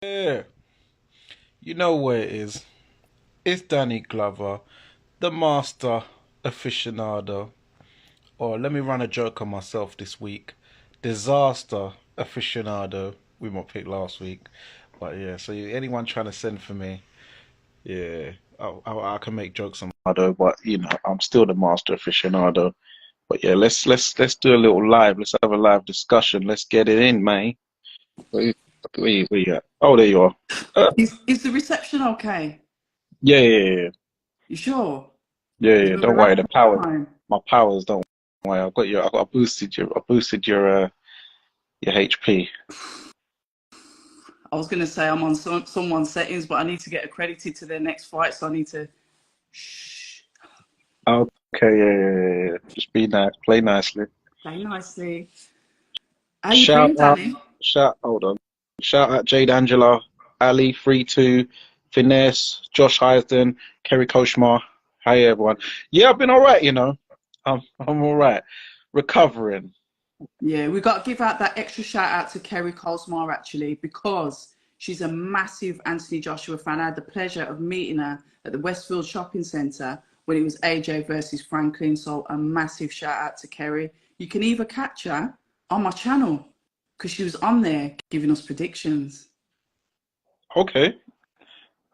Yeah, you know where it is. It's Danny Glover, the master aficionado. Or let me run a joke on myself this week. Disaster aficionado. We might pick last week. But yeah, so anyone trying to send for me, yeah, I can make jokes on but I'm still the master aficionado. But yeah, let's do a little live. Let's have a live discussion. Let's get it in, man. Where you at? Oh, there you are. Is the reception okay? Yeah. You sure? Yeah. You've been Don't worry, around the a power, long time. my powers. Don't worry. I've got you. I boosted your HP. I was going to say I'm on someone's settings, but I need to get accredited to their next fight, so I need to shh, Okay, yeah. Just be nice, play nicely. play nicely. How you Shout been, out, Danny? hold on. Shout out Jade Angela, Ali, 3-2, Finesse, Josh Heisden, Kerry Koshmar. Hi everyone. Yeah, I've been all right. I'm all right. Recovering. Yeah, we got to give out that extra shout out to Kerry Colsmar actually, because she's a massive Anthony Joshua fan. I had the pleasure of meeting her at the Westfield Shopping Centre when it was AJ versus Franklin. So a massive shout out to Kerry. You can either catch her on my channel because she was on there giving us predictions. Okay.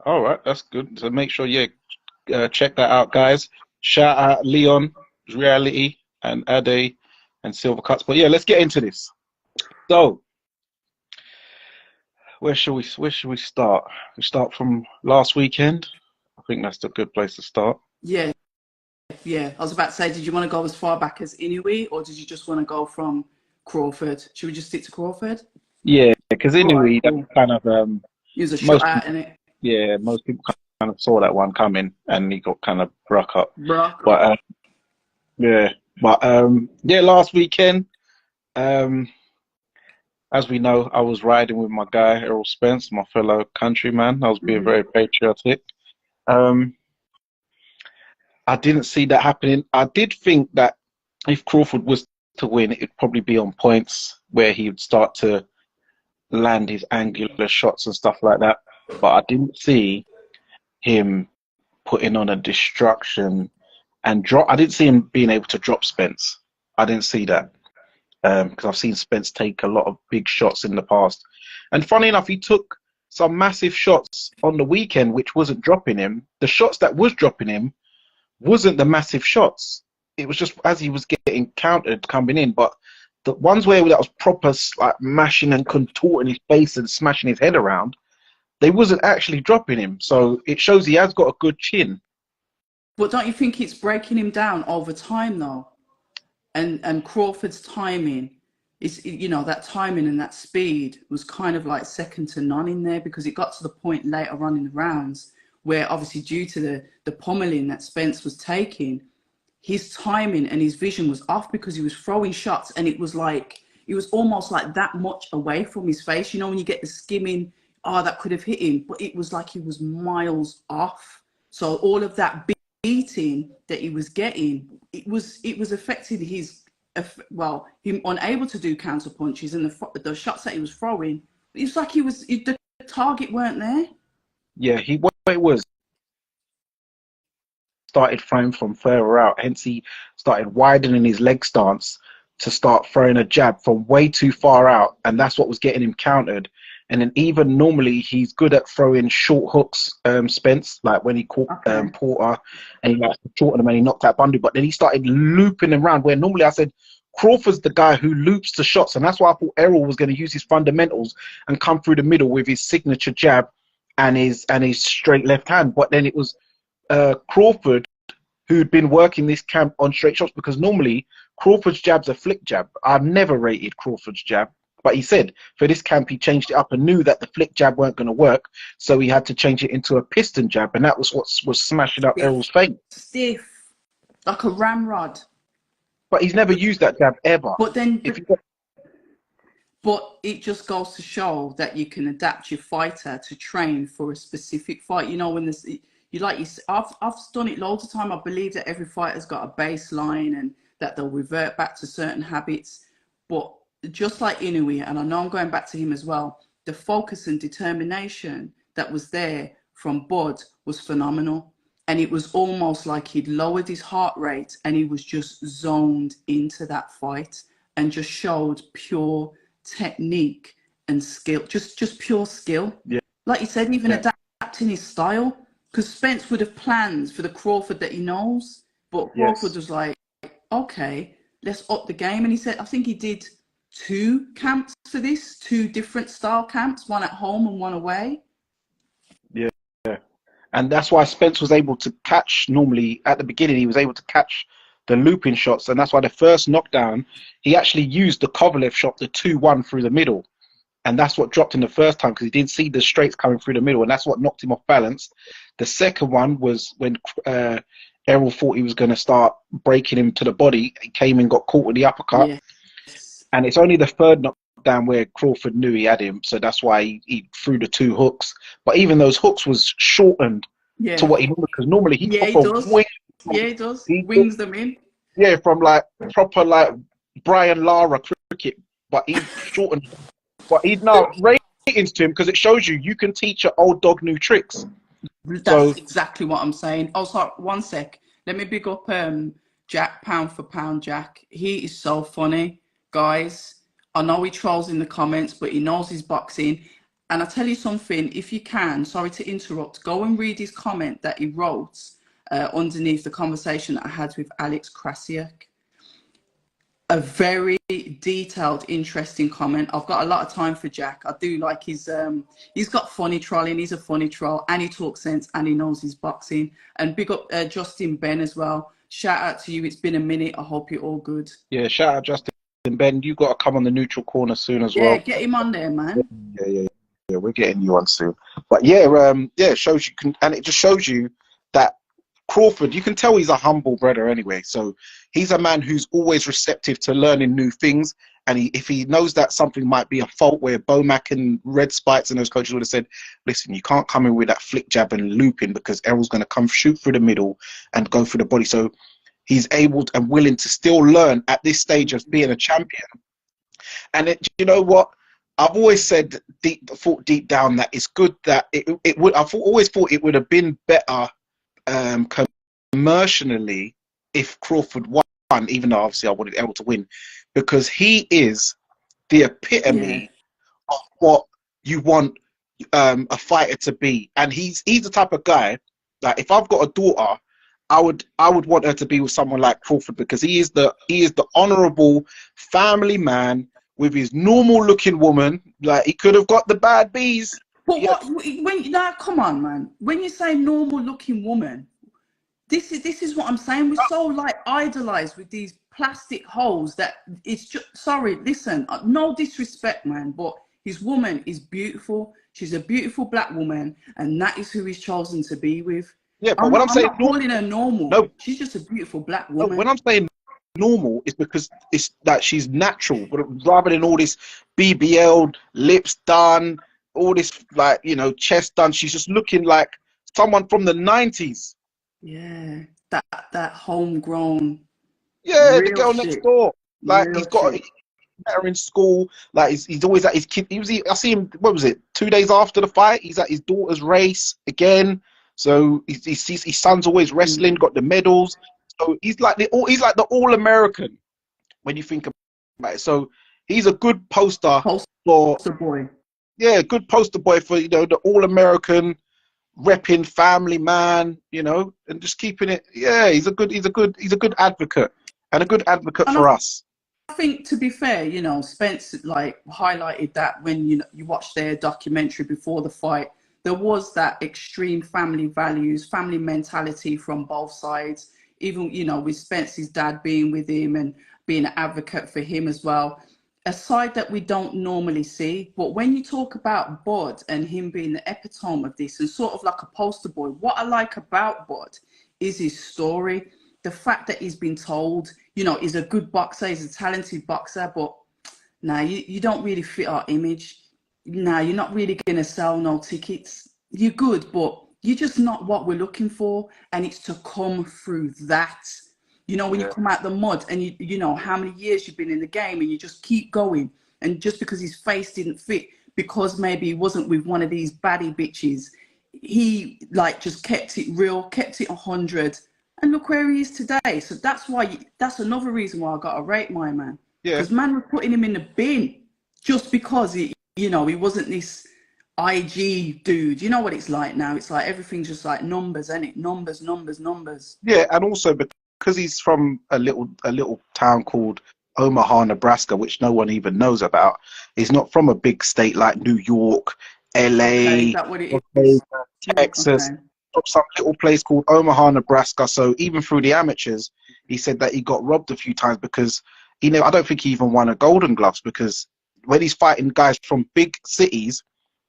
All right, that's good. So make sure, check that out, guys. Shout out Leon, Reality, and Ade, and Silver Cuts. But yeah, let's get into this. So, where should we start? We start from last weekend. I think that's a good place to start. Yeah, yeah. I was about to say, did you want to go as far back as Inuit or did you just want to go from Crawford? Should we just stick to Crawford? Yeah, because All right, anyway, that cool. kind of He was a most shutout in it. most people kind of saw that one coming, and he got kind of broke up. Brock But up. yeah, yeah, last weekend. Um, As we know, I was riding with my guy, Errol Spence, my fellow countryman. I was being Hmm. very patriotic. Um, I didn't see that happening. I did think that if Crawford was to win, it'd probably be on points where he would start to land his angular shots and stuff like that. But I didn't see him putting on a destruction and drop. I didn't see him being able to drop Spence. I didn't see that. Because I've seen Spence take a lot of big shots in the past. And funny enough, he took some massive shots on the weekend, which wasn't dropping him. The shots that was dropping him wasn't the massive shots. It was just as he was getting countered coming in. But the ones where that was proper like mashing and contorting his face and smashing his head around, they wasn't actually dropping him. So it shows he has got a good chin. But don't you think it's breaking him down over time though? And Crawford's timing is, that timing and that speed was kind of like second to none in there, because it got to the point later on in the rounds where obviously due to the pummeling that Spence was taking, his timing and his vision was off because he was throwing shots and it was almost like that much away from his face. You know, when you get the skimming, oh, that could have hit him, but it was like he was miles off. So all of that beating that he was getting, it was affecting him unable to do counter punches and the shots that he was throwing. It's like the target weren't there. Yeah, he what it was started throwing from further out. Hence, he started widening his leg stance to start throwing a jab from way too far out, and that's what was getting him countered. And then even normally, he's good at throwing short hooks. Spence, like when he caught Okay. Porter, and he like shortened him and he knocked out Bundy. But then he started looping around. Where normally I said Crawford's the guy who loops the shots, and that's why I thought Errol was going to use his fundamentals and come through the middle with his signature jab and his straight left hand. But then it was Crawford who'd been working this camp on straight shots, because normally Crawford's jab's a flick jab. I've never rated Crawford's jab, but he said for this camp he changed it up and knew that the flick jab weren't going to work, so he had to change it into a piston jab, and that was what was smashing up Stiff, Errol's face. stiff, like a ramrod. But he's never used that jab ever. But then, If you but it just goes to show that you can adapt your fighter to train for a specific fight. You know, when this, I've done it loads of time. I believe that every fighter's got a baseline and that they'll revert back to certain habits. But just like Inoue, and I know I'm going back to him as well, the focus and determination that was there from Bud was phenomenal. And it was almost like he'd lowered his heart rate and he was just zoned into that fight and just showed pure technique and skill, just pure skill. Yeah. Like you said, even adapting his style, because Spence would have planned for the Crawford that he knows, but Crawford was like, okay, let's up the game. And he said, I think he did 2 camps for this, 2 different style camps, one at home and one away. Yeah. And that's why Spence was able to catch, normally at the beginning, he was able to catch the looping shots. And that's why the first knockdown, he actually used the Kovalev shot, the 2-1 through the middle. And that's what dropped him the first time because he didn't see the straights coming through the middle. And that's what knocked him off balance. The second one was when Errol thought he was going to start breaking him to the body. He came and got caught with the uppercut. Yes. And it's only the third knockdown where Crawford knew he had him. So that's why he threw the 2 hooks. But even those hooks was shortened to what he normally, because normally he does. He does. He wings them in. Yeah, from like proper like Brian Lara cricket. But he shortened. But he'd now ratings to him because it shows you can teach an old dog new tricks. That's exactly what I'm saying. Oh, sorry, one sec. Let me big up Jack, pound for pound Jack. He is so funny, guys. I know he trolls in the comments, but he knows his boxing. And I tell you something, if you can, sorry to interrupt, go and read his comment that he wrote underneath the conversation that I had with Alex Krasiak. A very detailed, interesting comment. I've got a lot of time for Jack. I do like his, he's got funny trolling. He's a funny troll and he talks sense and he knows his boxing. And big up Justin Ben as well. Shout out to you. It's been a minute. I hope you're all good. Yeah, shout out Justin Ben. You got to come on the neutral corner soon as well. Yeah, get him on there, man. Yeah, we're getting you on soon. But yeah, it shows you can, and it just shows you that Crawford, you can tell he's a humble brother anyway. So he's a man who's always receptive to learning new things. And if he knows that something might be a fault, where Bomac and Red Spikes and those coaches would have said, listen, you can't come in with that flick jab and looping because Errol's going to come shoot through the middle and go through the body. So he's able and willing to still learn at this stage of being a champion. And you know what? I've always said, thought deep down that it's good that it would. I've always thought it would have been better commercially if Crawford won, even though obviously I wanted Errol to win, because he is the epitome of what you want a fighter to be. And he's the type of guy that if I've got a daughter, I would want her to be with someone like Crawford, because he is the honourable family man with his normal looking woman. Like, he could have got the bad bees. But come on, man. When you say normal looking woman, this is what I'm saying. We're so like idolized with these plastic holes that it's just, sorry, listen, no disrespect, man, but his woman is beautiful. She's a beautiful black woman, and that is who he's chosen to be with. Yeah, but I'm saying not calling her normal. No, she's just a beautiful black woman. No, when I'm saying normal, it's because it's that she's natural, but rather than all this BBL, lips done, all this, like, you know, chest done. She's just looking like someone from the 90s. Yeah, that homegrown. Yeah, the girl next door. Like, he's got her in school. Like, he's always at his kid. I see him. What was it? 2 days after the fight, he's at his daughter's race again. So his son's always wrestling, got the medals. So he's like the all-American when you think about it. So he's a good poster boy. Yeah, good poster boy for, you know, the all-American repping family man, you know, and just keeping it. Yeah, he's a good advocate, and a good advocate for us. I think, to be fair, you know, Spence like highlighted that when you watched their documentary before the fight. There was that extreme family values, family mentality from both sides. Even, you know, with Spence's dad being with him and being an advocate for him as well. A side that we don't normally see. But when you talk about Bud and him being the epitome of this and sort of like a poster boy, what I like about Bud is his story. The fact that he's been told, you know, he's a good boxer, he's a talented boxer, but nah, you don't really fit our image. Nah, you're not really going to sell no tickets. You're good, but you're just not what we're looking for. And it's to come through that. You know, when you come out the mud and you know how many years you've been in the game and you just keep going. And just because his face didn't fit, because maybe he wasn't with one of these baddie bitches, he like just kept it real, kept it 100, and look where he is today. So that's why, that's another reason why I got to rate my man. Yeah. Because man was putting him in the bin just because he, you know, he wasn't this IG dude. You know what it's like now. It's like everything's just like numbers, isn't it? Numbers, numbers, numbers. Yeah, and also because he's from a little town called Omaha, Nebraska, which no one even knows about. He's not from a big state like New York, Okay, is LA, that what it is? Texas. Okay. From some little place called Omaha, Nebraska. So even through the amateurs, he said that he got robbed a few times because I don't think he even won a Golden Gloves, because when he's fighting guys from big cities,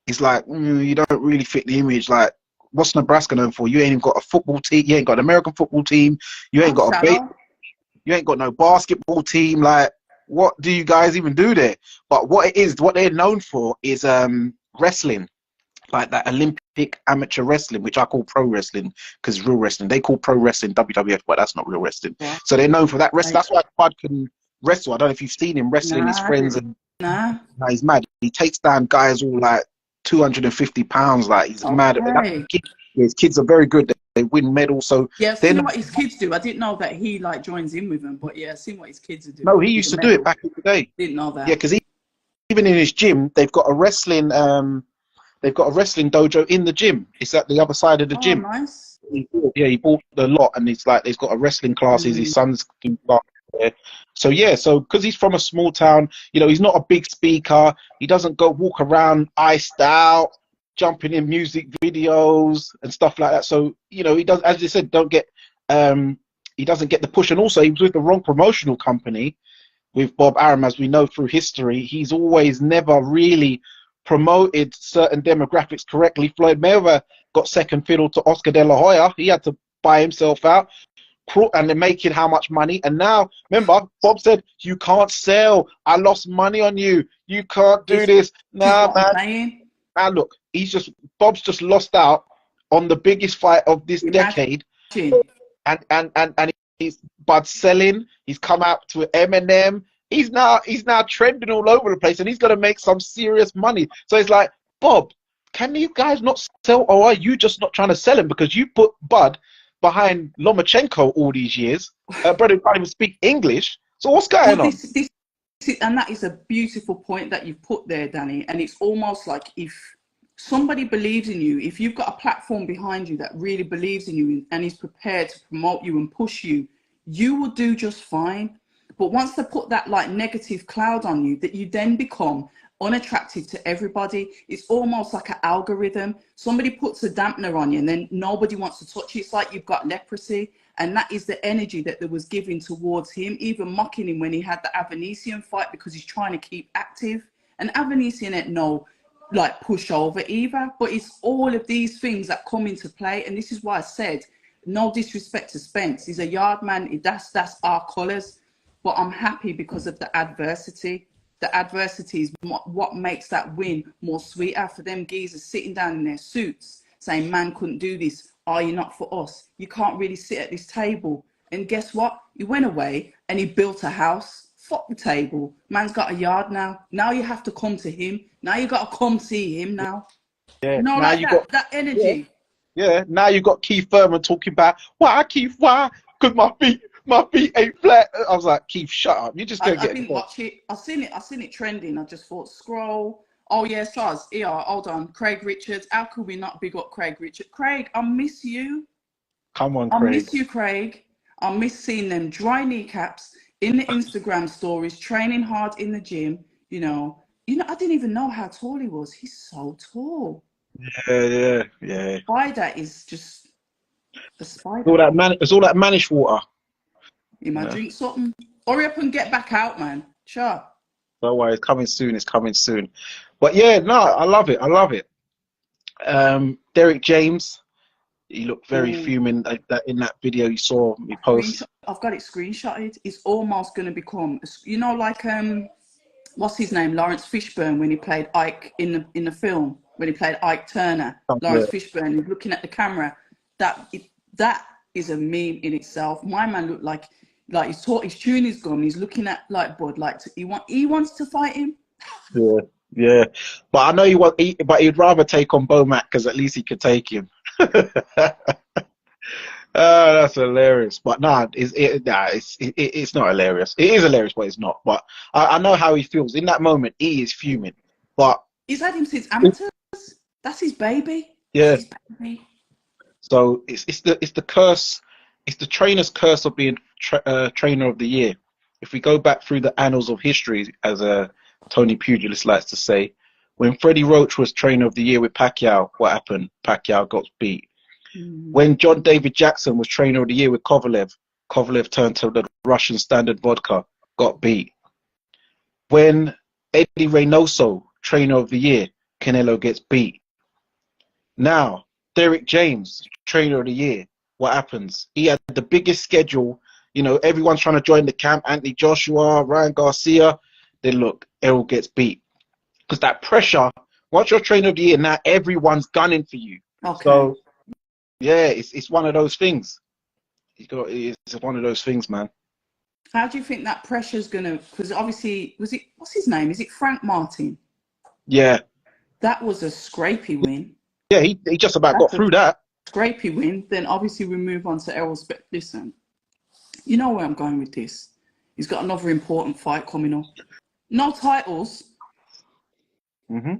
he's like, you don't really fit the image. Like, what's Nebraska known for? You ain't even got a football team. You ain't got an American football team. You ain't got you ain't got no basketball team. Like, what do you guys even do there? But what they're known for is wrestling, like that Olympic amateur wrestling, which I call pro wrestling, because real wrestling, they call pro wrestling WWF, but that's not real wrestling. Yeah. So they're known for that wrestling. That's why Bud can wrestle. I don't know if you've seen him wrestling his friends, and he's mad. He takes down guys all like 250 pounds. Like, he's mad. His kids are very good. They win medals. So yeah, I've seen what his kids do. I didn't know that he like joins in with them, but yeah, I've seen what his kids are doing. No, he used to do it back in the day. Didn't know that. Yeah, because even in his gym, they've got a wrestling dojo in the gym. It's at the other side of the gym. Nice. He bought the lot, and it's like he's got a wrestling classes. His son's doing there. So yeah, so because he's from a small town, he's not a big speaker. He doesn't go walk around iced out, jumping in music videos and stuff like that. So he does, as you said, he doesn't get the push. And also, he was with the wrong promotional company with Bob Arum, as we know through history. He's always never really promoted certain demographics correctly. Floyd Mayweather got second fiddle to Oscar De La Hoya. He had to buy himself out, and they're making how much money. And now, remember, Bob said, you can't sell. I lost money on you. You can't do this. Nah, man. And look, Bob's just lost out on the biggest fight of this decade. And he's Bud selling. He's come out to Eminem. He's now trending all over the place, and he's going to make some serious money. So it's like, Bob, can you guys not sell, or are you just not trying to sell him because you put Bud behind Lomachenko all these years? Brother can't even speak English. So what's going on? And that is a beautiful point that you've put there, Danny. And it's almost like if somebody believes in you, if you've got a platform behind you that really believes in you and is prepared to promote you and push you, you will do just fine. But once they put that like negative cloud on you, that you then become unattractive to everybody. It's almost like an algorithm. Somebody puts a dampener on you and then nobody wants to touch you. It's like you've got leprosy. And that is the energy that there was given towards him, even mocking him when he had the Avanesian fight because he's trying to keep active. And Avanesian ain't no like pushover either, but it's all of these things that come into play. And this is why I said, no disrespect to Spence. He's a yard man. That's our colours. But I'm happy because of the adversity. The adversity is what makes that win more sweeter. For them geezers sitting down in their suits saying, man couldn't do this. Are you not for us? You can't really sit at this table. And guess what? He went away and he built a house. Fuck the table. Man's got a yard now. Now you have to come to him. Now you got to come see him now. Yeah. No, now like that energy. Yeah. Now you got Keith Thurman talking about, why, Keith, why? Because my feet ain't flat. I was like, Keith, shut up. You just gonna get. I didn't watch it. I seen it trending. I just thought, scroll. Oh yeah, Saz. Yeah, hold on. Craig Richards. How could we not big up Craig Richards? Craig, I miss you. Come on, Craig. I miss you, Craig. I miss seeing them dry kneecaps in the Instagram stories, training hard in the gym. You know. I didn't even know how tall he was. He's so tall. Yeah. Spider is just a spider. It's all that manish water. You might drink something. Hurry up and get back out, man. Sure. Don't worry, it's coming soon. But yeah, no, I love it. Derek James, he looked very fuming in that video you saw me post. I've got it screenshotted. It's almost going to become, like what's his name, Lawrence Fishburne, when he played Ike in the film, when he played Ike Turner. Lawrence Fishburne, he's looking at the camera. That is a meme in itself. My man looked like his tune is gone. He's looking at like Bud, like he wants to fight him. Yeah. Yeah, but I know but he'd rather take on Bomac because at least he could take him. That's hilarious. But it's not hilarious. It is hilarious, but it's not. But I know how he feels in that moment. He is fuming. But He's had him since amateurs. That's his baby. yeah, That's his baby. so it's the curse. It's the trainer's curse of being trainer of the year. If we go back through the annals of history, as Tony Pugilist likes to say, when Freddie Roach was trainer of the year with Pacquiao, what happened? Pacquiao got beat. When John David Jackson was trainer of the year with Kovalev, Kovalev turned to the Russian standard vodka, got beat. When Eddie Reynoso, trainer of the year, Canelo gets beat. Now, Derek James, trainer of the year, what happens? He had the biggest schedule. You know, everyone's trying to join the camp. Anthony Joshua, Ryan Garcia. Then look, Errol gets beat. Because that pressure, once you're trainer of the year, now everyone's gunning for you. Okay. So, yeah, it's one of those things. It's one of those things, man. How do you think that pressure's gonna? Because obviously, what's his name? Is it Frank Martin? Yeah. That was a scrapey win. Yeah, he just about got through that. Scrapey win. Then obviously we move on to Errol Spence. Listen, you know where I'm going with this. He's got another important fight coming up. No titles. My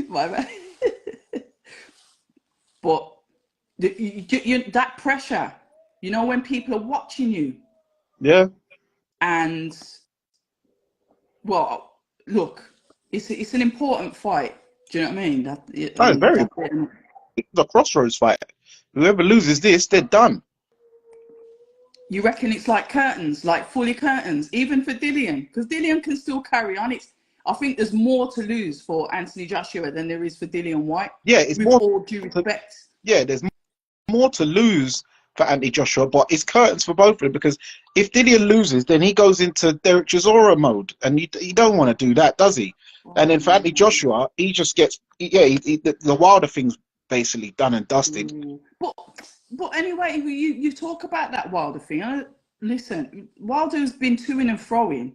bad. But that pressure, you know, when people are watching you. Yeah. And, well, look, it's an important fight. Do you know what I mean? That's very important. It's a crossroads fight. Whoever loses this, they're done. You reckon it's like curtains, like fully curtains, even for Dillian? Because Dillian can still carry on. I think there's more to lose for Anthony Joshua than there is for Dillian Whyte. Yeah, it's with more. All due respect. Yeah, there's more to lose for Anthony Joshua, but it's curtains for both of them because if Dillian loses, then he goes into Derek Chisora mode, and he don't want to do that, does he? And then for Anthony Joshua, he just gets the Wilder thing's basically done and dusted. But anyway, you talk about that Wilder thing. Listen, Wilder's been toing and froing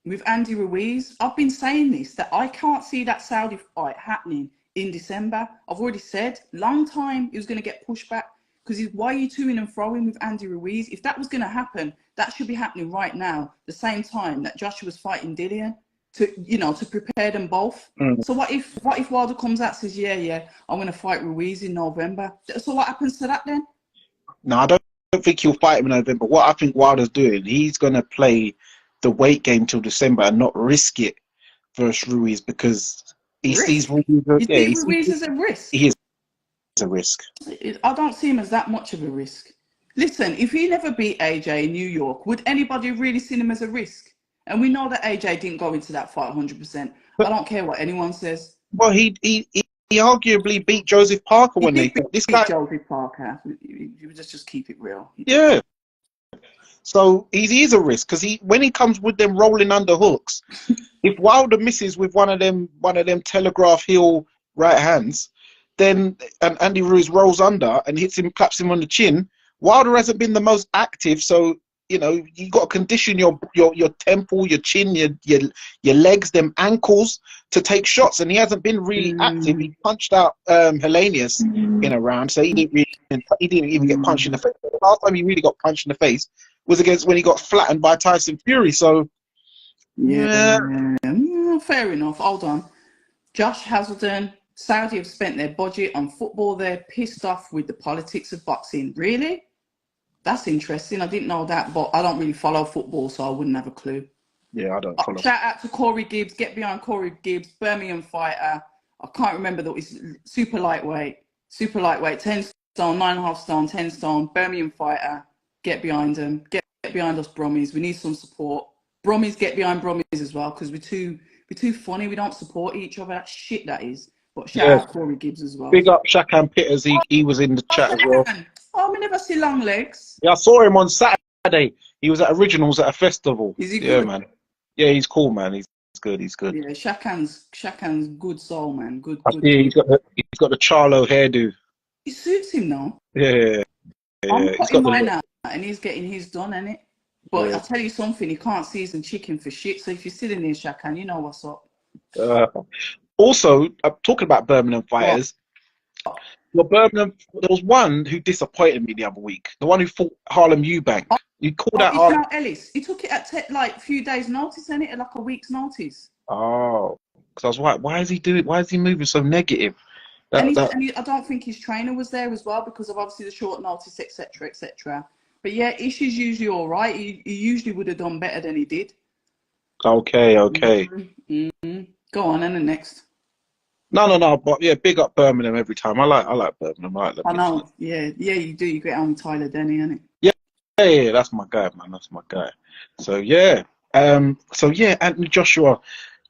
with Andy Ruiz. I've been saying this, that I can't see that Saudi fight happening in December. I've already said, long time he was going to get pushed back because why are you toing and froing with Andy Ruiz? If that was going to happen, that should be happening right now, the same time that Joshua's fighting Dillian, to prepare them both. So what if Wilder comes out and says, yeah, I'm going to fight Ruiz in November? So what happens to that then? No, I don't think he'll fight him in November. What I think Wilder's doing, he's going to play the weight game till December and not risk it versus Ruiz because he sees Ruiz. Ruiz as a risk? He is a risk. I don't see him as that much of a risk. Listen, if he never beat AJ in New York, would anybody really see him as a risk? And we know that AJ didn't go into that fight 100%. I don't care what anyone says. Well, he arguably beat Joseph Parker when they fought. This guy, Joseph Parker. You just keep it real. Yeah. So he is a risk because when he comes with them rolling under hooks, if Wilder misses with one of them telegraph heel right hands, then and Andy Ruiz rolls under and claps him on the chin. Wilder hasn't been the most active, so you got to condition your temple, your chin, your legs, them ankles to take shots, and he hasn't been really active. He punched out Hellenius in a round, so he didn't even get punched in the face. The last time he really got punched in the face was against when he got flattened by Tyson Fury. So fair enough. Hold on, Josh Hazelden. Saudi have spent their budget on football. They're pissed off with the politics of boxing. Really? That's interesting. I didn't know that, but I don't really follow football, so I wouldn't have a clue. Yeah, I don't follow. Shout out to Corey Gibbs. Get behind Corey Gibbs, Birmingham fighter. I can't remember that it's super lightweight, 10 stone, 9.5 stone, 10 stone, Birmingham fighter. Get behind him. Get behind us, Brummies. We need some support. Brummies, get behind Brummies as well, because we're too funny. We don't support each other. That shit that is. But shout out Corey Gibbs as well. Big up Shakan Pitters. He was in the chat as well. Oh, I never see long legs. Yeah, I saw him on Saturday. He was at Originals at a festival. Is he good? Yeah, man. Yeah, he's cool, man. He's good. Yeah, Shakan's good soul, man. Good. He's got the Charlo hairdo. It suits him now. Yeah. I'm putting mine out, and he's getting his done, innit? But I'll tell you something, he can't season chicken for shit. So if you're sitting there, Shakan, you know what's up. Uh, also, I'm talking about Birmingham What? fighters. Well, Birmingham, there was one who disappointed me the other week. The one who fought Harlem Eubank. You called Oh, out Harlem. Ishmael Ellis. He took it at like a few days' notice, isn't it? Like a week's notice. Oh, because I was like, why is he doing? Why is he moving so negative? And, That that. I don't think his trainer was there as well because of obviously the short notice, etc., etc. But yeah, Ish is usually all right. He usually would have done better than he did. Okay, okay. Go on, and the next. No. But yeah, big up Birmingham every time. I like Birmingham. I like them I niggas. know, yeah, you do. You get on with Tyler Denny, innit? Yeah, yeah, that's my guy, man. That's my guy. So yeah, Anthony Joshua,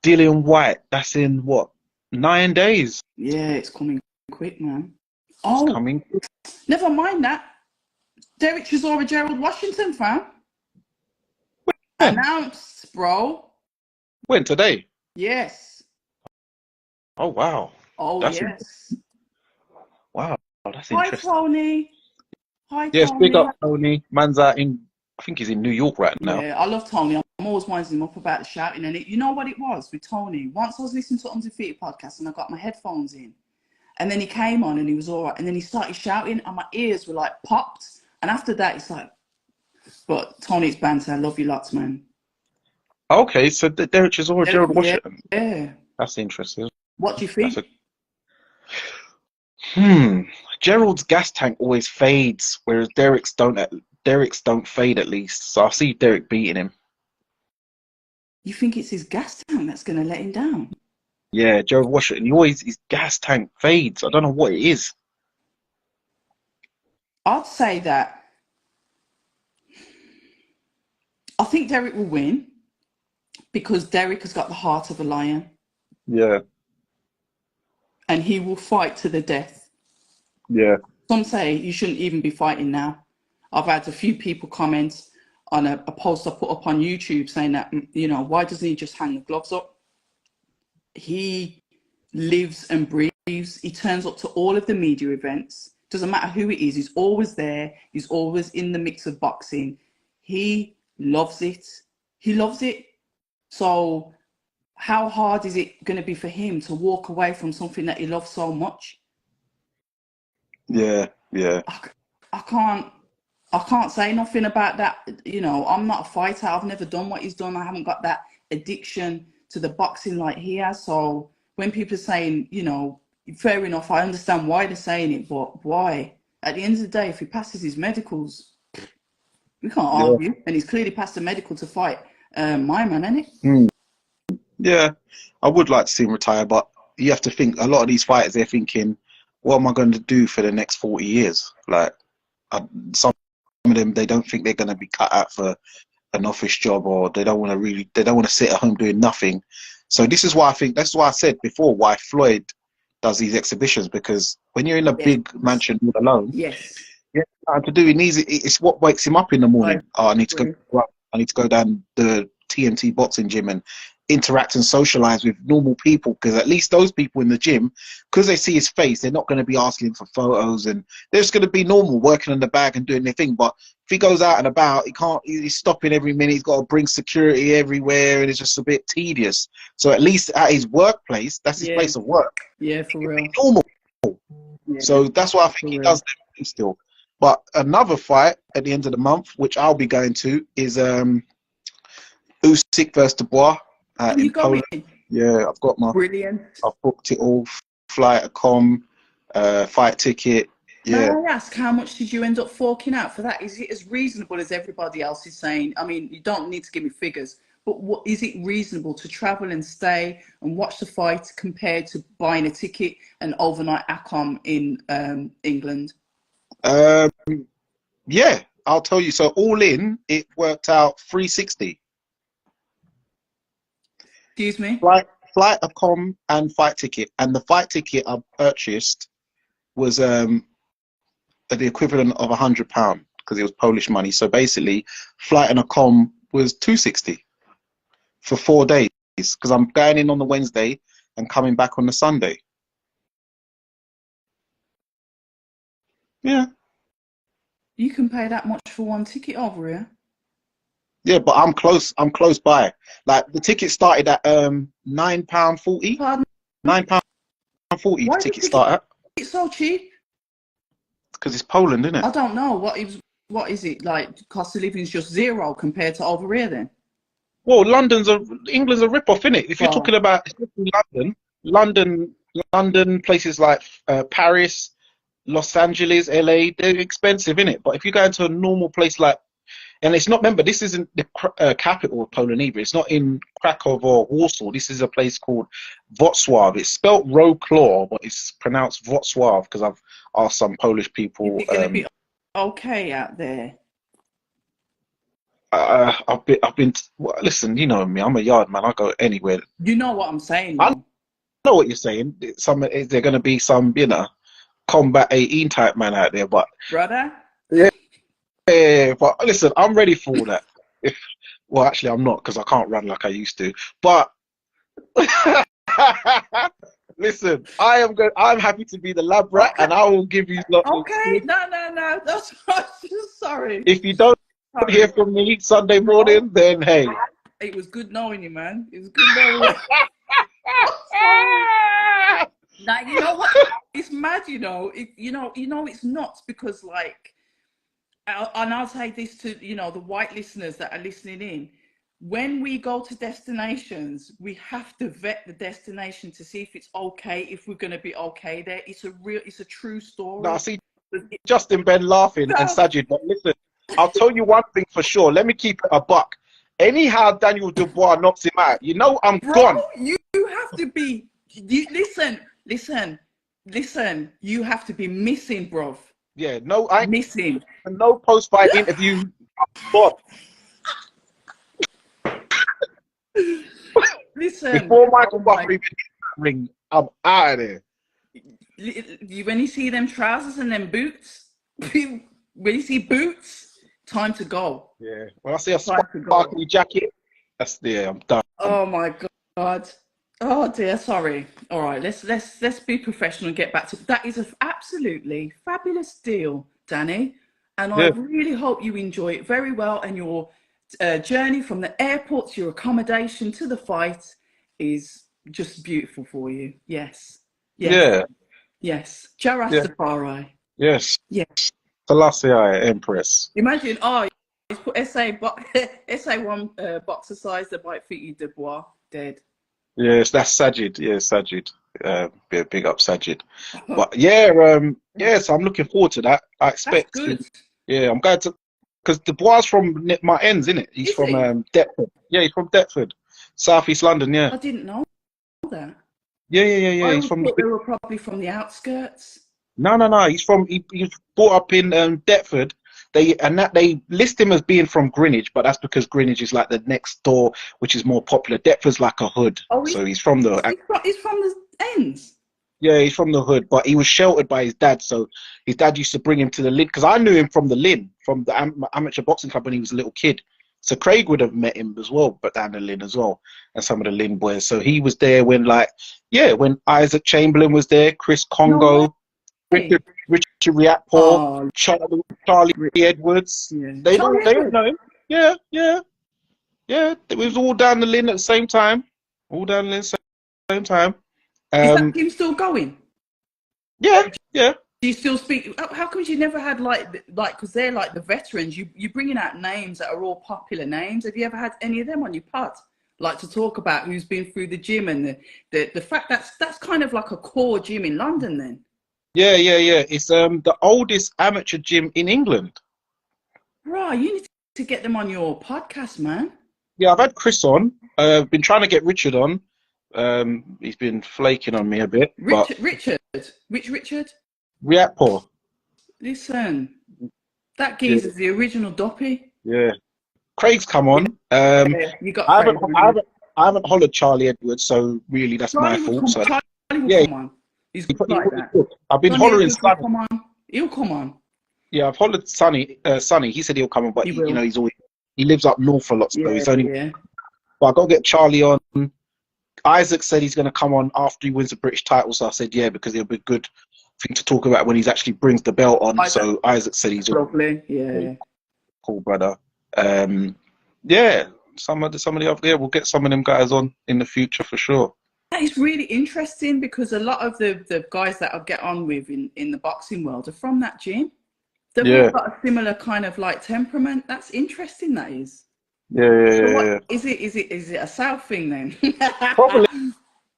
Dillian White. That's in what, 9 days? Yeah, it's coming quick, man. It's Oh, coming. never mind that. Derek Chisora, Gerald Washington, fam. When? Announced, bro. When today? Yes. Oh wow, Oh, that's yes. wow, that's Hi, interesting. Tony. Hi, Yes, big Tony. up Tony. Man's out in. I think he's in New York right now. Yeah, I love Tony. I'm always winding him up about the shouting. And you know what it was with Tony? Once I was listening to Undefeated podcast and I got my headphones in, and then he came on and he was all right. And then he started shouting and my ears were like popped. And after that, it's like, but Tony's banter. I love you lots, man. Okay, so Derek Chisora, Gerald Yeah, Washington. yeah. That's interesting. What do you That's a think? hmm. Gerald's gas tank always fades, whereas Derek's don't fade at least. So I see Derek beating him. You think it's his gas tank that's going to let him down? Yeah, Gerald Washington. His gas tank fades. I don't know what it is. I'd say that I think Derek will win because Derek has got the heart of a lion Yeah, and he will fight to the death. yeah, Some say you shouldn't even be fighting now. I've had a few people comment on a post I put up on YouTube saying that, why doesn't he just hang the gloves up? He lives and breathes. He turns up to all of the media events. Doesn't matter who it is. He's always there. He's always in the mix of boxing. He loves it. He loves it. So how hard is it going to be for him to walk away from something that he loves so much? yeah, yeah, I can't say nothing about that. I'm not a fighter. I've never done what he's done. I haven't got that addiction to the boxing like he has. So when people are saying, fair enough, I understand why they're saying it, but why? At the end of the day, if he passes his medicals, we can't yeah. argue. And he's clearly passed the medical to fight my man, isn't it? Hmm. Yeah, I would like to see him retire, but you have to think a lot of these fighters, they're thinking, what am I going to do for the next 40 years? Like, some of them, they don't think they're going to be cut out for an office job, or they don't want to sit at home doing nothing. So this is why that's why I said before why Floyd does these exhibitions, because when you're in a Yes. big mansion all alone, Yes. yeah, nothing to do. It's what wakes him up in the I morning. Oh, I need to agree. go up. I need to go down the TNT boxing gym and interact and socialize with normal people, because at least those people in the gym, because they see his face, they're not going to be asking for photos, and they're just going to be normal, working in the bag and doing their thing. But if he goes out and about, he can't. He's stopping every minute. He's got to bring security everywhere, and it's just a bit tedious. So at least at his workplace, that's his Yeah. place of work. Yeah, for real. Normal. Yeah, So that's why I think for he real. does them still. But another fight at the end of the month, which I'll be going to, is Usyk versus Dubois Are in you going? Poland. Yeah, Brilliant. I've booked it all, flight, accom, fight ticket. May Yeah. I ask, how much did you end up forking out for that? Is it as reasonable as everybody else is saying? I mean, you don't need to give me figures, but what is it reasonable to travel and stay and watch the fight compared to buying a ticket and overnight accom in England? Um, yeah, I'll tell you. So all in, it worked out 360. Excuse me? Flight, accom, and fight ticket. And the fight ticket I purchased was the equivalent of £100 because it was Polish money. So basically, flight and accom was 260 for 4 days, because I'm going in on the Wednesday and coming back on the Sunday. Yeah. You can pay that much for one ticket over here. Yeah, but I'm close. I'm close by. Like the ticket started at £9.40. Pardon? £9.40 the Why did ticket you think start at. it's so cheap? Because it's Poland, isn't it? I don't know. What is it like? Cost of living is just zero compared to over here then? Well, England's a rip-off, innit? If you're Well, talking about especially London, places like Paris, Los Angeles, LA, they're expensive, innit? But if you go into a normal place like, and it's not, remember, this isn't the capital of Poland either. It's not in Krakow or Warsaw. This is a place called Wrocław. It's spelt Wrocław, but it's pronounced Wrocław because I've asked some Polish is people. it going to be okay out there? I've been. Well, listen, you know me. I'm a yard man. I go anywhere. You know what I'm saying, I though. know what you're saying. They're going to be some, combat 18 type man out there, but Brother? yeah. But listen, I'm ready for all that. Well, actually, I'm not because I can't run like I used to. But listen, I'm happy to be the lab rat, Okay. and I will give you lots of Okay. tips. No. That's sorry. If you don't Sorry. hear from me Sunday morning, then hey. It was good knowing you, man. It was good knowing you. Now, you know what? It's mad, it's nuts because, like, and I'll say this to, the white listeners that are listening in. When we go to destinations, we have to vet the destination to see if it's okay, if we're going to be okay there. It's a true story. Now, I see Justin Ben laughing and Sajid, but listen, I'll tell you one thing for sure. Let me keep it a buck. Anyhow Daniel Dubois knocks him out, I'm gone. You have to be, listen, you have to be missing, bro. Yeah, no, I ain't missing. No post-fight interview. I'm Listen. Before Michael Buffett even ring, I'm out of there. When you see them trousers and them boots, when you see boots, time to go. Yeah. When I see a sparkly jacket, I'm done. Oh my God. Oh dear, sorry. All right, let's be professional and get back to that. Is an absolutely fabulous deal, Dani, and I really hope you enjoy it very well. And your journey from the airport to your accommodation to the fight is just beautiful for you. Yes. Yeah. Yes. Jarastafari. Yes. Yes. Selassie, Empress. Imagine, he's put SA1 boxer size that might fit you, Dubois. Dead. Yes, that's Sajid. Yeah, Sajid. Big up Sajid. But so I'm looking forward to that. I expect. That's good. I'm going to, because Dubois from my ends, isn't it? He's from Deptford. Yeah, he's from Deptford, Southeast London. Yeah. I didn't know that. Yeah. He's from. They were probably from the outskirts. No. He's from. He's brought up in Deptford. They list him as being from Greenwich, but that's because Greenwich is like the next door, which is more popular. Deptford's like a hood, so he's from the. He's from the ends. Yeah, he's from the hood, but he was sheltered by his dad. So his dad used to bring him to the Lynn, because I knew him from the Lynn, from the amateur boxing club when he was a little kid. So Craig would have met him as well, but down the Lynn as well, and some of the Lynn boys. So he was there when when Isaac Chamberlain was there, Chris Congo, Richard Riakporhe, Charlie Edwards. Yeah. They don't know him. Yeah. It was all down the Lynn at the same time. Is that team still going? Yeah. Do you still speak? How come you never had because they're like the veterans? You're bringing out names that are all popular names. Have you ever had any of them on your pod? Like to talk about who's been through the gym and the fact that's kind of like a core gym in London then. Yeah. It's the oldest amateur gym in England. Right, you need to get them on your podcast, man. Yeah, I've had Chris on. I've been trying to get Richard on. He's been flaking on me a bit. Richard? Which Richard? Riakporhe. Listen, that geezer's the original Doppy. Yeah. Craig's come on. You got I haven't hollered Charlie Edwards, so really that's my fault. Charlie will come on. He's good like that. I've been hollering Sonny. He'll come on. Yeah, I've hollered Sonny. He said he'll come on, but he lives up north a lot, so he's only. Yeah. But I got to get Charlie on. Isaac said he's going to come on after he wins the British title, so I said because it'll be a good thing to talk about when he actually brings the belt on. So Isaac said he's lovely. Yeah. Cool brother. Yeah, some of the other, yeah, we'll get some of them guys on in the future for sure. That is really interesting because a lot of the guys that I get on with in the boxing world are from that gym. They've all Yeah, got a similar kind of like temperament. That's interesting, that is. yeah, yeah, So yeah, what yeah. is it a South thing then? Probably,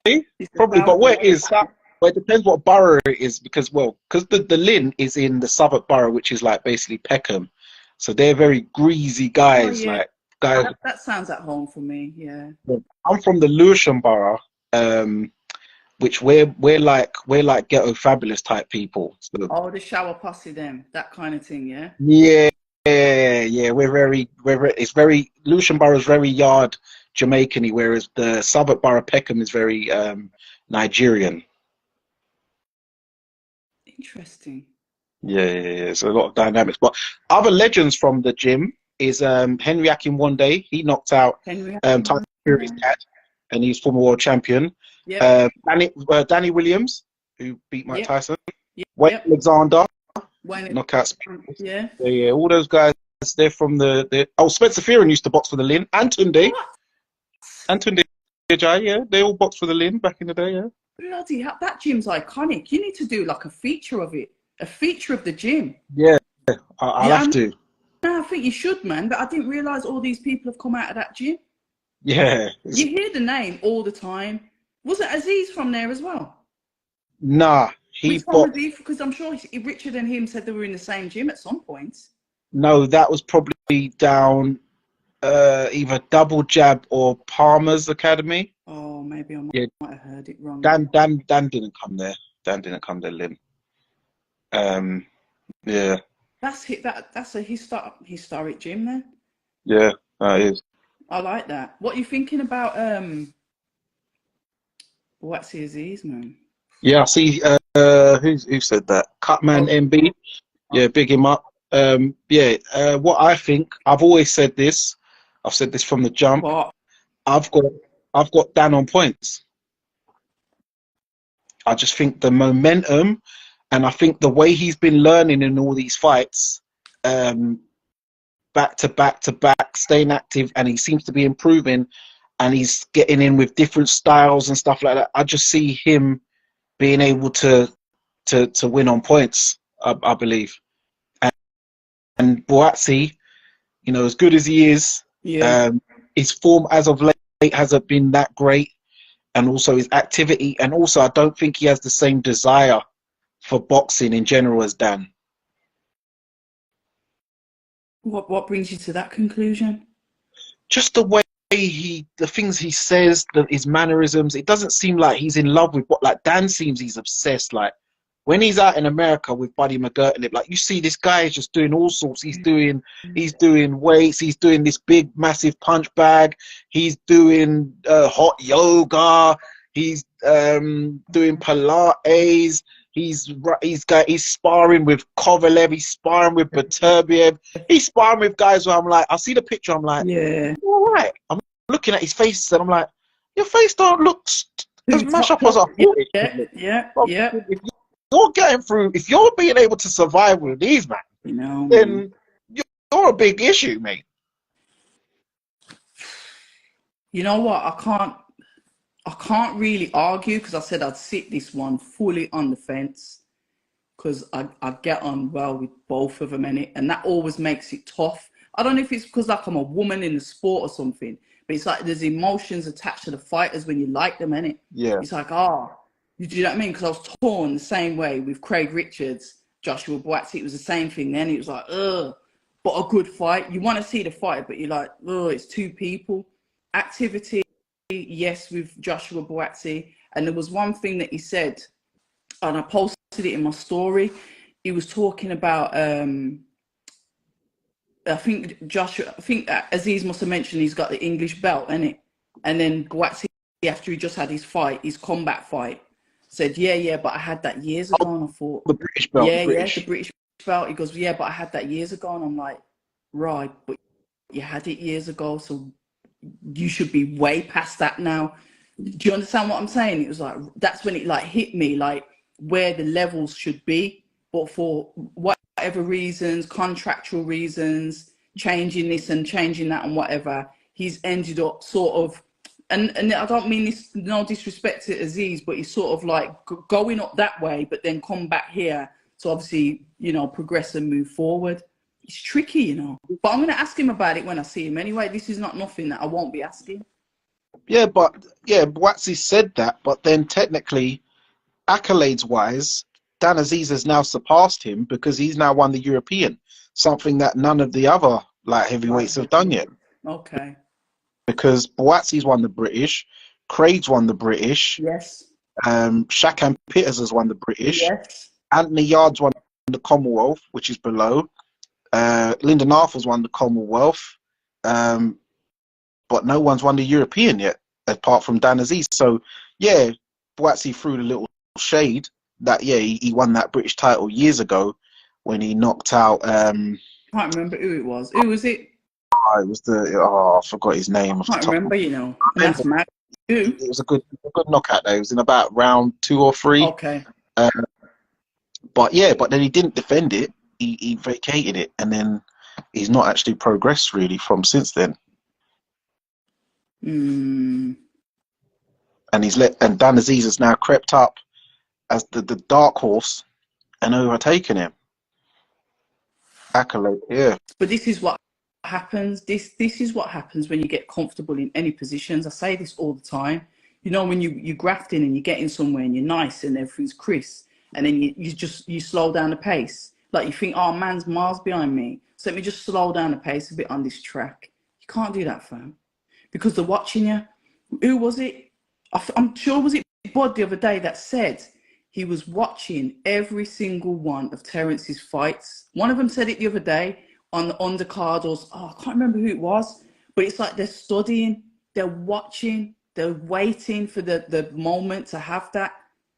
It's a probably, South but thing. where it is, well, it depends what borough it is because, well, because the Lynn is in the Southwark borough, which is like basically Peckham, so they're very greasy Oh guys, yeah, like guys. that sounds at home for me. Yeah. I'm from the Lewisham borough, um, which we're like ghetto fabulous type people. So, Oh, the shower posse, them, that kind of thing. Yeah. yeah, yeah, it's very Lewisham Borough is very yard Jamaican-y, whereas the Southwark Borough Peckham is very Nigerian. Interesting. Yeah, yeah, yeah. So a lot of dynamics. But other legends from the gym is Henry Akinwande. He knocked out Henry. Tyson Fury's dad, and he's former world champion. Yep. Danny Williams, who beat Mike Yep. Tyson. Wayne Yep. Alexander, When it. knockout Spence. Yeah. Yeah, yeah, all those guys. They're from the oh, Spencer Fearon used to box for the Lynn. What? Antunde, yeah, they all boxed for the Lynn back in the day. Yeah, Bloody hell, that gym's iconic. You need to do like a feature of it, a feature of the gym. yeah, I'll Yeah, have to. I think you should, man. But I didn't realize all these people have come out of that gym. Yeah, You hear the name all the time. Wasn't Azeez from there as well? nah, he Which one was boxed. he? Because I'm sure Richard and him said they were in the same gym at some point. No, that was probably down either Double Jab or Palmer's Academy. Oh, maybe I Yeah, might have heard it wrong. Dan didn't come there. Dan didn't come there, Lynn. Yeah, That's a historic gym then. yeah, that is. I like that. What are you thinking about Buatsi Azeez, man? Yeah, I see. Who said that? Cutman Oh, MB. Yeah, big him up. Yeah. What I think, I've always said this. I've said this from the jump. what? I've got, I've got Dan on points. I just think the momentum, and I think the way he's been learning in all these fights, um, back to back to back, staying active, and he seems to be improving, and he's getting in with different styles and stuff like that. I just see him being able to win on points. I believe. And Buatsi, as good as he is, Yeah. um, his form as of late hasn't been that great, and also his activity, and also I don't think he has the same desire for boxing in general as Dan. What brings you to that conclusion? Just the way the things he says, his mannerisms, it doesn't seem like he's in love with what, like Dan seems he's obsessed. Like when he's out in America with Buddy McGurtlip, like you see this guy is just doing all sorts. He's doing weights. He's doing this big, massive punch bag. He's doing hot yoga. He's doing Pilates. He's sparring with Kovalev. He's sparring with Beterbiev. He's sparring with guys where I'm like, I see the picture. I'm like, Yeah. all right. I'm looking at his face and I'm like, your face don't look as much up as I thought it Yeah, would look. yeah, Well, yeah. if you're being able to survive with these, man, then you're a big issue, mate. You know what? I can't really argue because I said I'd sit this one fully on the fence because I get on well with both of them in it, and that always makes it tough. I don't know if it's because like I'm a woman in the sport or something, but it's like there's emotions attached to the fighters when you like them, innit? Yeah. It's like, do you know what I mean? Because I was torn the same way with Craig Richards, Joshua Buatsi. It was the same thing then. It was like, ugh, but a good fight. You want to see the fight, but you're like, ugh, it's two people. Activity, yes, with Joshua Buatsi. And there was one thing that he said, and I posted it in my story. He was talking about, I think Azeez must have mentioned he's got the English belt, innit? And then Buatsi, after he just had his fight, his combat fight, said, yeah, but I had that years ago. And I thought, the British belt. the British belt. He goes, yeah, but I had that years ago. And I'm like, right, but you had it years ago, so you should be way past that now. Do you understand what I'm saying? It was like, that's when it like hit me, like where the levels should be. But for whatever reasons, contractual reasons, changing this and changing that and whatever, he's ended up sort of, and I don't mean this, no disrespect to Azeez, but he's sort of like going up that way, but then come back here to obviously, you know, progress and move forward. It's tricky, you know. But I'm going to ask him about it when I see him anyway. This is not nothing that I won't be asking. Yeah, but yeah, Buatsi said that, but then technically, accolades-wise, Dan Azeez has now surpassed him because he's now won the European, something that none of the other like heavyweights have done yet. Okay. Because Buatsi's won the British, Craig's won the British, Yes. Shakan Peters has won the British, Yes. Anthony Yard's won the Commonwealth, which is below. Lyndon Arthur's won the Commonwealth, but no one's won the European yet, apart from Dan Azeez. So, yeah, Buatsi threw the little shade that, yeah, he won that British title years ago when he knocked out... I can't remember who it was. Who was it? It was I forgot his name. I can't remember, you know. And that's mad. Who? It was a good knockout, though. It was in about round 2 or 3. Okay. But, yeah, but then he didn't defend it. He vacated it, and then he's not actually progressed, really, from since then. Mm. And and Dan Azeez has now crept up as the dark horse and overtaken him. Accolade, yeah. But this is what happens. This is what happens when you get comfortable in any positions. I say this all the time. You know, when you grafting and you're getting somewhere and you're nice and everything's crisp, and then you slow down the pace. Like you think, oh, man's miles behind me, so let me just slow down the pace a bit on this track. You can't do that, fam, because they're watching you. Who was it? I'm sure was it Bod the other day that said he was watching every single one of Terrence's fights. One of them said it the other day on the undercard, or I can't remember who it was, but it's like they're studying, they're watching, they're waiting for the moment to have that.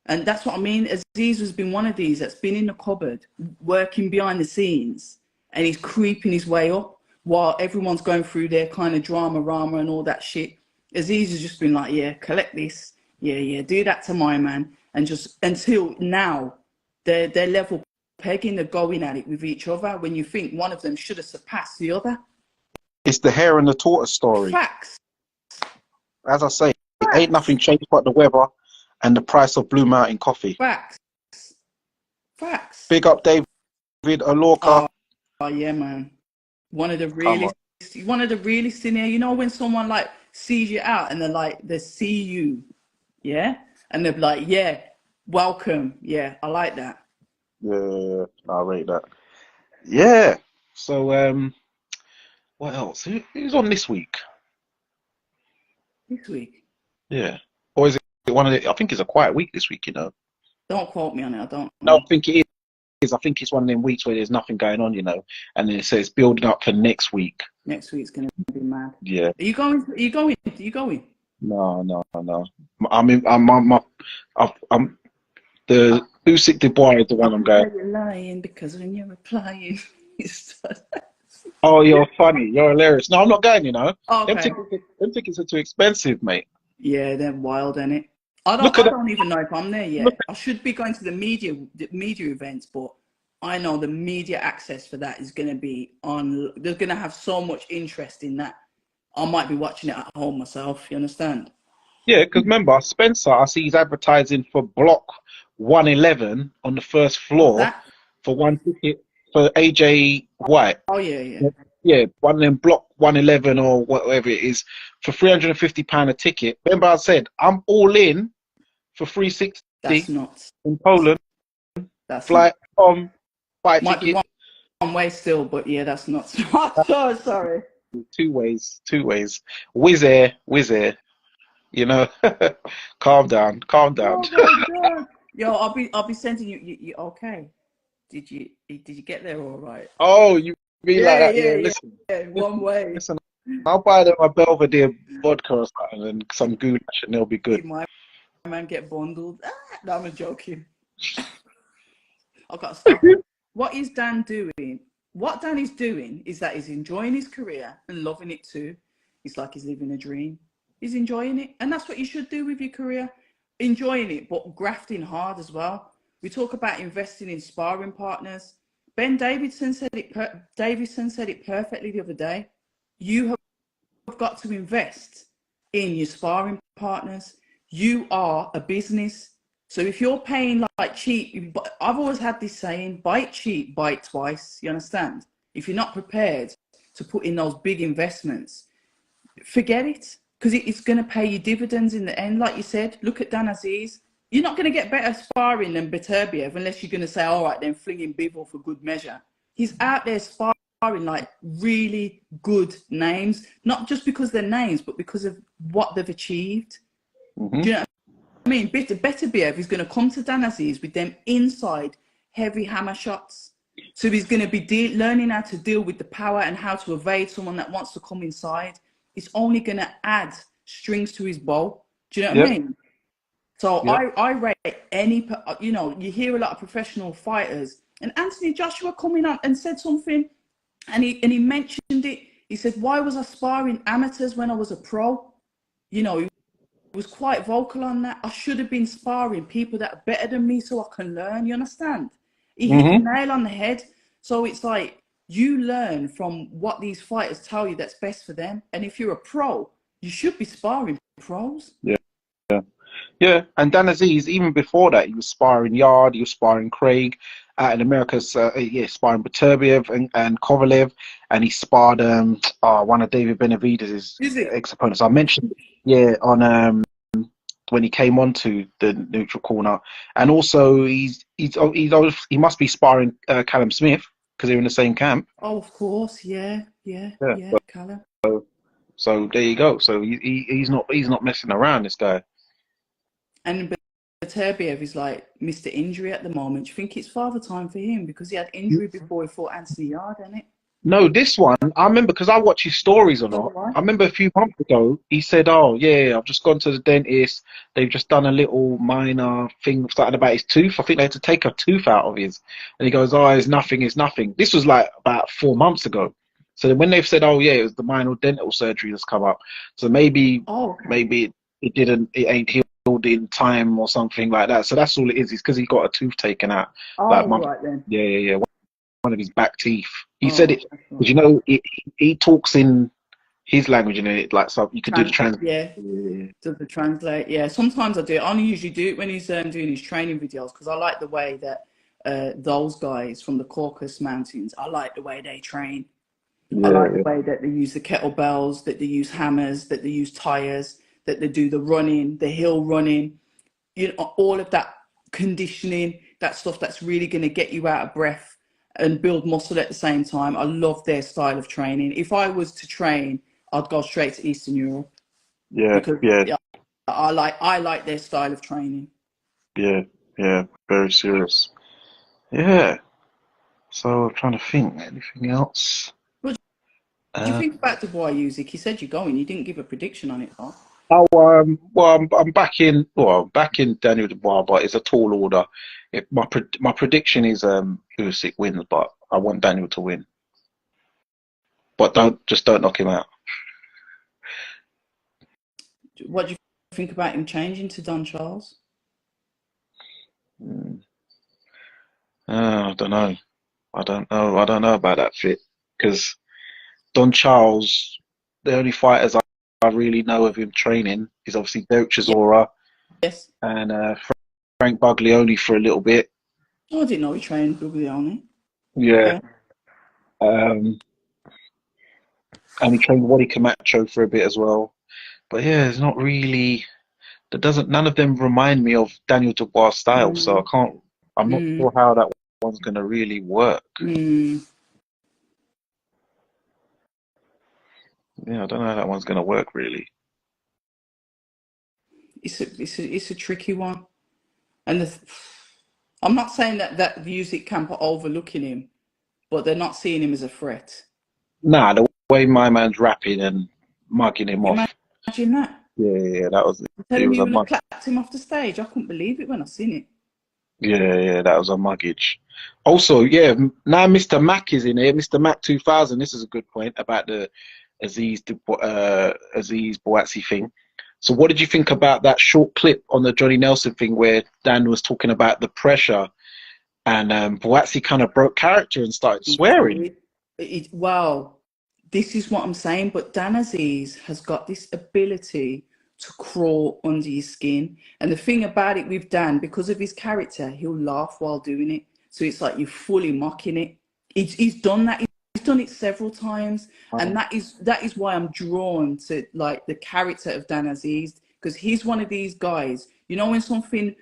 And that's what I mean. Azeez has been one of these that's been in the cupboard, working behind the scenes, and he's creeping his way up while everyone's going through their kind of drama, and all that shit. Azeez has just been like, yeah, collect this. Yeah, do that to my man. And just until now, they're level pegging, they're going at it with each other when you think one of them should have surpassed the other. It's the hare and the tortoise story. Facts. As I say, ain't nothing changed but the weather and the price of Blue Mountain coffee. Facts. Big up David Alorca. Oh yeah, man. One of the realest in here. You know when someone like sees you out and they're like, they see you, yeah? And they're like, yeah, welcome. Yeah, I like that. Yeah, I rate that. Yeah. So, what else? Who's on this week? This week? Yeah. Or is it one of the... I think it's a quiet week this week, you know. Don't quote me on it. I don't. No, I think it is. I think it's one of them weeks where there's nothing going on, you know. And then it says building up for next week. Next week's going to be mad. Yeah. Are you going? No. I mean, I'm the Usyk Dubois is the one I'm going. You're lying because when you're replying, oh, you're funny. You're hilarious. No, I'm not going. You know, okay. Them tickets are too expensive, mate. Yeah, they're wild, ain't it? I don't even know if I'm there yet. I should be going to the media events, but I know the media access for that is going to be on. They're going to have so much interest in that. I might be watching it at home myself. You understand? Yeah, because remember, Spencer, I see he's advertising for block 111 on the first floor for one ticket for AJ Whyte. Oh, yeah. Yeah, one of them block 111 or whatever it is for £350 a ticket. Remember I said, I'm all in for 360. That's nuts. In Poland. That's flight from fight might ticket. Be one way still, but yeah, that's nuts. Oh, sorry. Two ways. Wizz Air. You know, calm down. Oh my God. Yo, I'll be sending you. Okay? Did you get there all right? Oh, you mean like that? Yeah, listen. Yeah, one way. Listen, I'll buy them a Belvedere vodka or something and some goulash, and they'll be good. My man get bundled. No, I'm joking. I've got to stop. What is Dan doing? What Dan is doing is that he's enjoying his career and loving it too. It's like he's living a dream. He's enjoying it. And that's what you should do with your career. Enjoying it, but grafting hard as well. We talk about investing in sparring partners, Ben Davidson said it. Davison said it perfectly the other day. You have got to invest in your sparring partners. You are a business. So if you're paying like cheap, I've always had this saying, bite cheap, bite twice. You understand? If you're not prepared to put in those big investments, forget it, because it's going to pay you dividends in the end. Like you said, look at Dan Azeez. You're not going to get better sparring than Beterbiev unless you're going to say, all right, then fling in Bivol for good measure. He's out there sparring like really good names, not just because they're names, but because of what they've achieved. Mm-hmm. Do you know what I mean? Beterbiev is going to come to Dan Azeez with them inside heavy hammer shots. So he's going to be learning how to deal with the power and how to evade someone that wants to come inside. It's only going to add strings to his bow. Do you know what I mean? So I rate any, you know, you hear a lot of professional fighters, and Anthony Joshua coming up and said something, and he mentioned it. He said, why was I sparring amateurs when I was a pro? You know, he was quite vocal on that. I should have been sparring people that are better than me so I can learn. You understand? He hit the nail on the head. So it's like, you learn from what these fighters tell you that's best for them. And if you're a pro, you should be sparring pros. Yeah, and Dan Azeez, even before that, he was sparring Yard, he was sparring Craig, in America's, sparring Beterbiev and Kovalev, and he sparred one of David Benavidez's ex-opponents. I mentioned, on when he came onto the neutral corner, and also he must be sparring Callum Smith because they're in the same camp. Oh, of course, yeah, Callum. So there you go. So he's not messing around, this guy. And Beterbiev is like Mr. Injury at the moment. Do you think it's father time for him because he had injury before he fought Anthony Yard, isn't it? No, this one, I remember because I watch his stories a lot. I remember a few months ago, he said, oh, yeah, I've just gone to the dentist. They've just done a little minor thing, something about his tooth. I think they had to take a tooth out of his. And he goes, oh, it's nothing. This was like about 4 months ago. So then when they've said, oh, yeah, it was the minor dental surgery that's come up. So maybe it ain't healed in time or something like that. So that's all it is. It's because he got a tooth taken out. Oh, right then. Yeah. One of his back teeth. He said it, because you know, he talks in his language, and it like so you could do the translate. Do the translate. Yeah, sometimes I do it. I only usually do it when he's doing his training videos because I like the way that those guys from the Caucasus Mountains, I like the way they train. I like the way that they use the kettlebells, that they use hammers, that they use tires, that they do the running, the hill running, you know, all of that conditioning, that stuff that's really going to get you out of breath and build muscle at the same time. I love their style of training. If I was to train, I'd go straight to Eastern Europe. I like their style of training. Yeah, very serious. Yeah. So I'm trying to think, anything else? What do you think about Dubois Usyk? He said you're going. You didn't give a prediction on it, though. I'm backing Daniel Dubois, but it's a tall order. My prediction is Usyk wins, but I want Daniel to win. But don't knock him out. What do you think about him changing to Don Charles? I don't know. I don't know about that fit, because Don Charles, the only fighters I really know of him training is obviously Derek Chisora, and Frank Buglioni for a little bit. Oh, I didn't know he trained Buglioni. Yeah. And he trained Wadi Camacho for a bit as well. But yeah, it's not really. None of them remind me of Daniel Dubois' style, so I'm not sure how that one's going to really work. Yeah, I don't know how that one's going to work really. It's a tricky one, and I'm not saying that the Usyk camp are overlooking him, but they're not seeing him as a threat. Nah, the way my man's rapping and mugging him off. Imagine that. Yeah, that was. Telling me you would have clapped him off the stage. I couldn't believe it when I seen it. Yeah, that was a muggage. Also, now Mr. Mac is in here. Mr. Mac 2000. This is a good point about the Azeez Buatsi thing. So what did you think about that short clip on the Johnny Nelson thing where Dan was talking about the pressure And Buatsi kind of broke character and started He swearing. did. Well, this is what I'm saying, but Dan Azeez has got this ability to crawl under your skin. And the thing about it with Dan, because of his character, he'll laugh while doing it. So it's like you're fully mocking it. He's done that. He's done it several times. And that is why I'm drawn to like the character of Dan Azeez, because he's one of these guys, you know, when something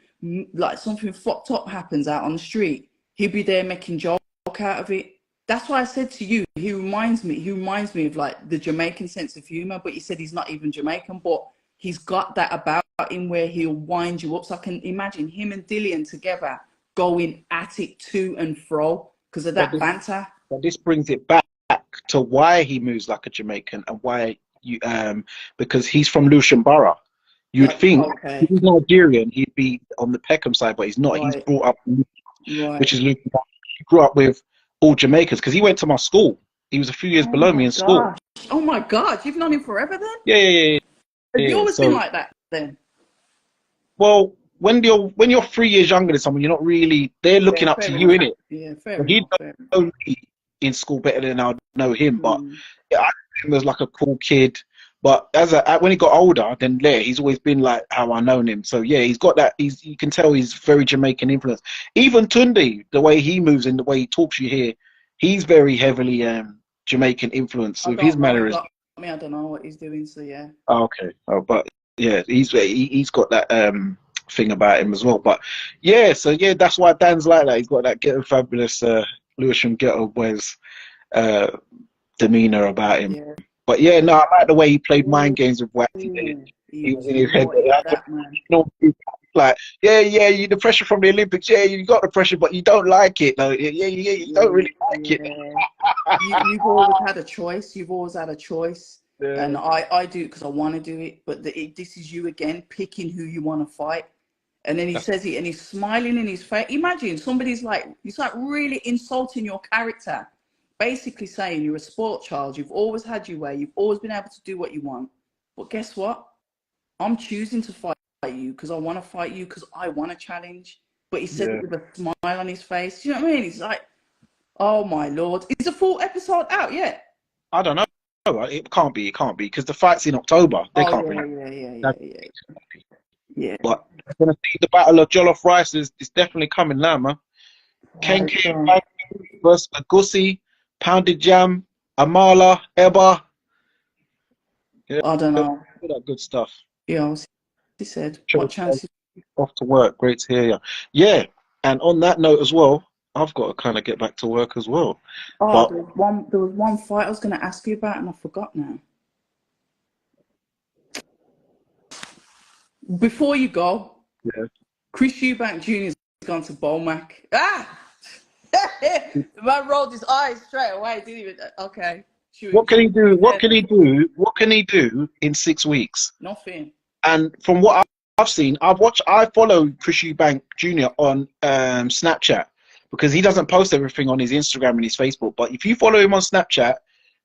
fucked up happens out on the street, he'll be there making joke out of it. That's why I said to you, he reminds me of like the Jamaican sense of humor, but he said he's not even Jamaican, but he's got that about him where he'll wind you up. So I can imagine him and Dillian together going at it to and fro because of that banter. But this brings it back to why he moves like a Jamaican and why you because he's from Lucian Borough. You'd think if he's Nigerian, he'd be on the Peckham side, but he's not. Right. He's brought up, which is Lucian Borough. He grew up with all Jamaicans because he went to my school. He was a few years below me in school. Oh my God, you've known him forever then? Yeah. Have you always been like that then? Well, when you're 3 years younger than someone, you're not really, they're looking up to you, innit? Yeah, fair He enough. know me in school better than I know him, but yeah, I knew him as like a cool kid. But when he got older, then he's always been like how I known him. So yeah, he's got that. You can tell he's very Jamaican influence. Even Tunde, the way he moves and the way he talks, you hear, he's very heavily Jamaican influence with his mannerisms. I don't know what he's doing, so yeah. Okay. But yeah, he's got that thing about him as well. But yeah, so yeah, that's why Dan's like that. He's got that ghetto fabulous Lewisham Ghetto Boys demeanor about him. Yeah. But yeah, no, I like the way he played mind games with Whyte. He was in his head. Like, you the pressure from the Olympics. Yeah, you got the pressure, but you don't like it. No, you don't really like it. You've always had a choice. You've always had a choice. Yeah. And I do it because I want to do it. But this is you again, picking who you want to fight. And then he says it and he's smiling in his face. Imagine somebody's like, he's like really insulting your character. Basically saying you're a sport child. You've always had your way. You've always been able to do what you want. But guess what? I'm choosing to fight you because I want to fight you because I want a challenge. But he said it with a smile on his face. You know what I mean? He's like, oh my Lord. Is the full episode out yet? I don't know. It can't be because the fight's in October. They can't Yeah. But I'm gonna see the battle of Jollof Rice is definitely coming now, man. Ken versus Agusi, Pounded Jam, Amala, Eba. Yeah, I don't know. All that good stuff. Yeah, he said. What chances? Off to work. Great to hear you. Yeah, and on that note as well, I've got to kind of get back to work as well. Oh, there was one fight I was going to ask you about and I forgot now. Before you go, Chris Eubank Jr. has gone to Beaumac. The man rolled his eyes straight away. Didn't even. Okay. What can he do? What can he do? What can he do in 6 weeks? Nothing. And from what I've seen, I follow Chris Eubank Jr. on Snapchat because he doesn't post everything on his Instagram and his Facebook. But if you follow him on Snapchat,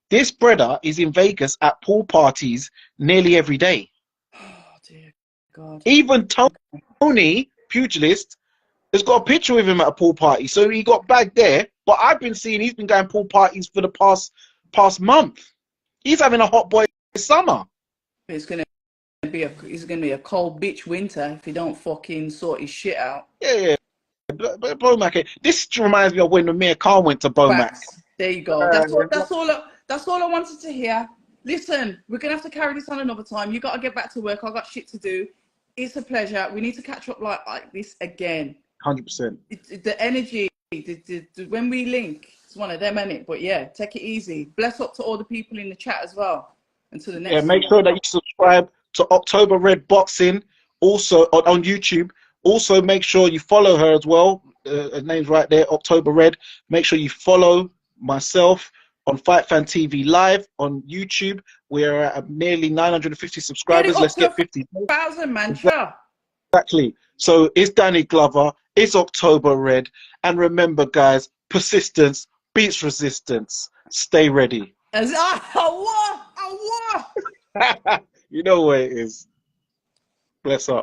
this brother is in Vegas at pool parties nearly every day. Oh dear God. Even Tony, pugilist, has got a picture with him at a pool party. So he got bagged there. But I've been seeing he's been going pool parties for the past month. He's having a hot boy summer. It's gonna be a cold bitch winter if he don't fucking sort his shit out. Yeah. Beaumac. This reminds me of when Amir Khan went to Beaumac. There you go. That's all I wanted to hear. Listen, we're gonna have to carry this on another time. You got to get back to work. I got shit to do. It's a pleasure. We need to catch up like this again. 100%. The energy, when we link, it's one of them, innit? But yeah, take it easy. Bless up to all the people in the chat as well. Until the next. Yeah, make sure that you subscribe to October Red Boxing, also on YouTube. Also, make sure you follow her as well. Her name's right there, October Red. Make sure you follow myself on Fight Fan TV Live on YouTube. We're at nearly 950 subscribers. Let's get 50,000, man. Exactly. So it's Danny Glover. It's October Red. And remember, guys, persistence beats resistance. Stay ready. You You know where it is. Bless up.